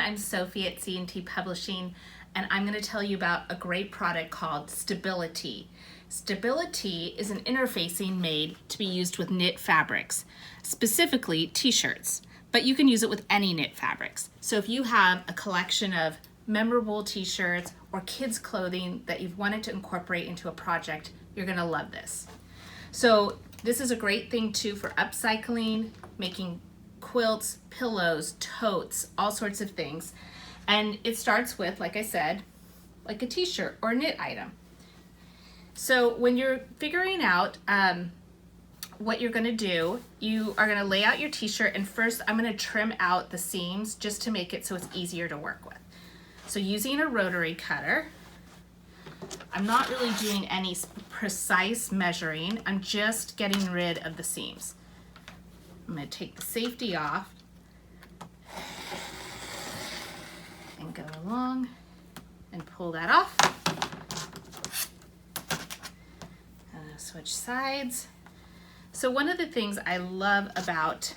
I'm Sophie at C&T Publishing, and I'm going to tell you about a great product called Stability. Stability is an interfacing made to be used with knit fabrics, specifically t-shirts, but you can use it with any knit fabrics. So if you have a collection of memorable t-shirts or kids clothing that you've wanted to incorporate into a project, you're going to love this. So this is a great thing too for upcycling, making quilts, pillows, totes, all sorts of things. And it starts with, like I said, like a t-shirt or a knit item. So when you're figuring out what you're going to do, you are going to lay out your t-shirt, and first I'm going to trim out the seams just to make it so it's easier to work with. So using a rotary cutter, I'm not really doing any precise measuring, I'm just getting rid of the seams. I'm going to take the safety off and go along and pull that off. Switch sides. So one of the things I love about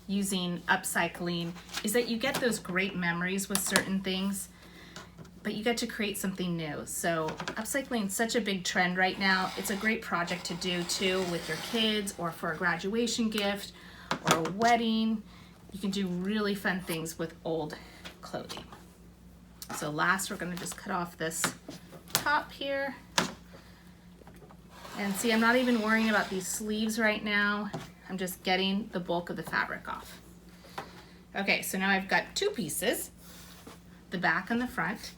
using upcycling is that you get those great memories with certain things, but you get to create something new. So upcycling is such a big trend right now. It's a great project to do too with your kids, or for a graduation gift or a wedding. You can do really fun things with old clothing. So last, we're going to just cut off this top here. And see, I'm not even worrying about these sleeves right now. I'm just getting the bulk of the fabric off. Okay, so now I've got two pieces, the back and the front.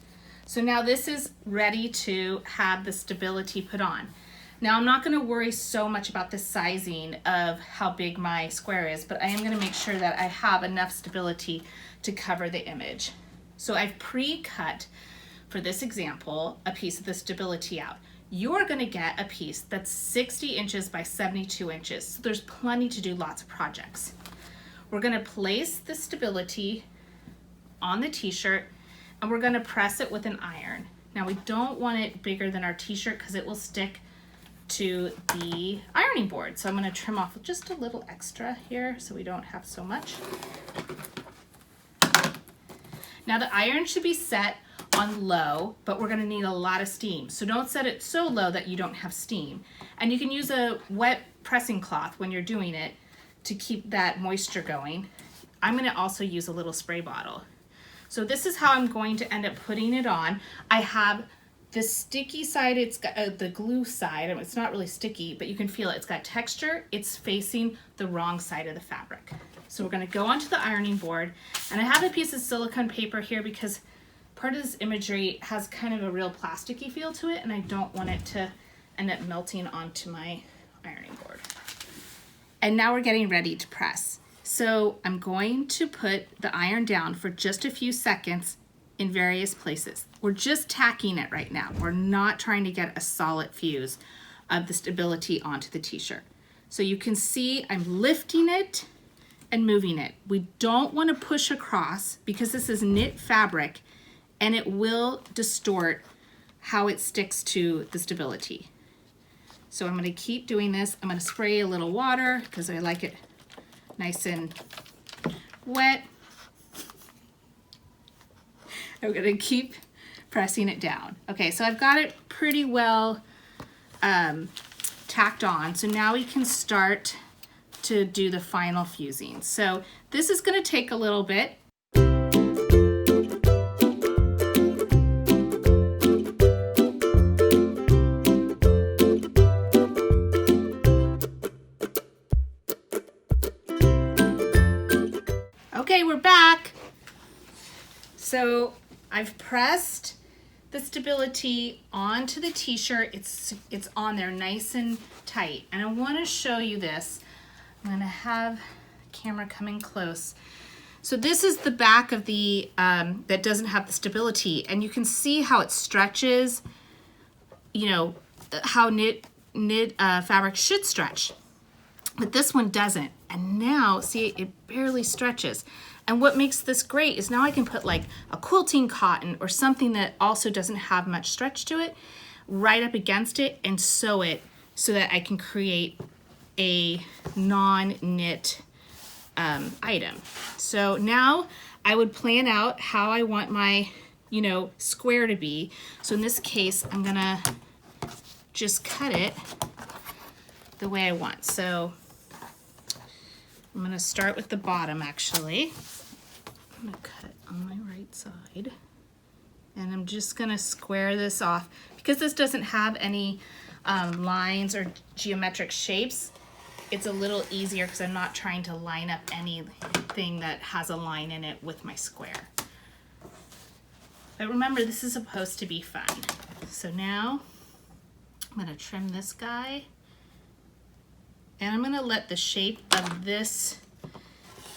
So now this is ready to have the stability put on. Now I'm not going to worry so much about the sizing of how big my square is, but I am going to make sure that I have enough stability to cover the image. So I've pre-cut, for this example, a piece of the stability out. You're going to get a piece that's 60 inches by 72 inches. So there's plenty to do lots of projects. We're going to place the stability on the t-shirt, and we're going to press it with an iron. Now we don't want it bigger than our t-shirt because it will stick to the ironing board. So I'm going to trim off just a little extra here so we don't have so much. Now the iron should be set on low, but we're going to need a lot of steam. So don't set it so low that you don't have steam. And you can use a wet pressing cloth when you're doing it to keep that moisture going. I'm going to also use a little spray bottle. So this is how I'm going to end up putting it on. I have the sticky side, it's got the glue side. It's not really sticky, but you can feel it. It's got texture. It's facing the wrong side of the fabric. So we're going to go onto the ironing board, and I have a piece of silicone paper here because part of this imagery has kind of a real plasticky feel to it, and I don't want it to end up melting onto my ironing board. And now we're getting ready to press. So I'm going to put the iron down for just a few seconds in various places. We're just tacking it right now. We're not trying to get a solid fuse of the stability onto the t-shirt. So you can see I'm lifting it and moving it. We don't want to push across because this is knit fabric and it will distort how it sticks to the stability. So I'm going to keep doing this. I'm going to spray a little water because I like it nice and wet. I'm going to keep pressing it down. Okay, so I've got it pretty well tacked on. So now we can start to do the final fusing. So this is going to take a little bit. Okay, we're back. So I've pressed the stability onto the t-shirt. It's on there nice and tight. And I want to show you this. I'm going to have the camera coming close. So this is the back of the, that doesn't have the stability. And you can see how it stretches, you know, how knit fabric should stretch. But this one doesn't. And now, see, it barely stretches. And what makes this great is now I can put like a quilting cotton or something that also doesn't have much stretch to it right up against it and sew it so that I can create a non-knit item. So now I would plan out how I want my, you know, square to be. So in this case, I'm gonna just cut it the way I want. So I'm gonna start with the bottom actually. I'm gonna cut on my right side. And I'm just gonna square this off. Because this doesn't have any lines or geometric shapes, it's a little easier because I'm not trying to line up anything that has a line in it with my square. But remember, this is supposed to be fun. So now I'm gonna trim this guy, and I'm gonna let the shape of this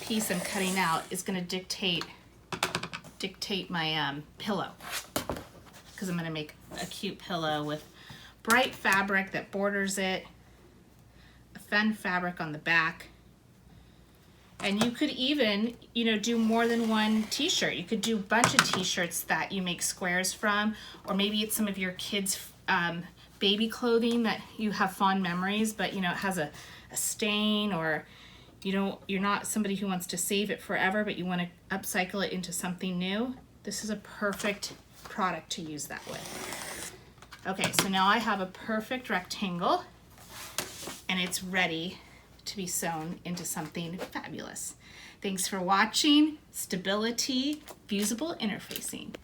piece I'm cutting out is gonna dictate my pillow, because I'm gonna make a cute pillow with bright fabric that borders it, a fun fabric on the back. And you could even, you know, do more than one t-shirt. You could do a bunch of t-shirts that you make squares from, or maybe it's some of your kids' baby clothing that you have fond memories, but you know, it has a stain, or you're not somebody who wants to save it forever, but you want to upcycle it into something new. This is a perfect product to use that with. Okay, so now I have a perfect rectangle, and it's ready to be sewn into something fabulous. Thanks for watching Stability Fusible Interfacing.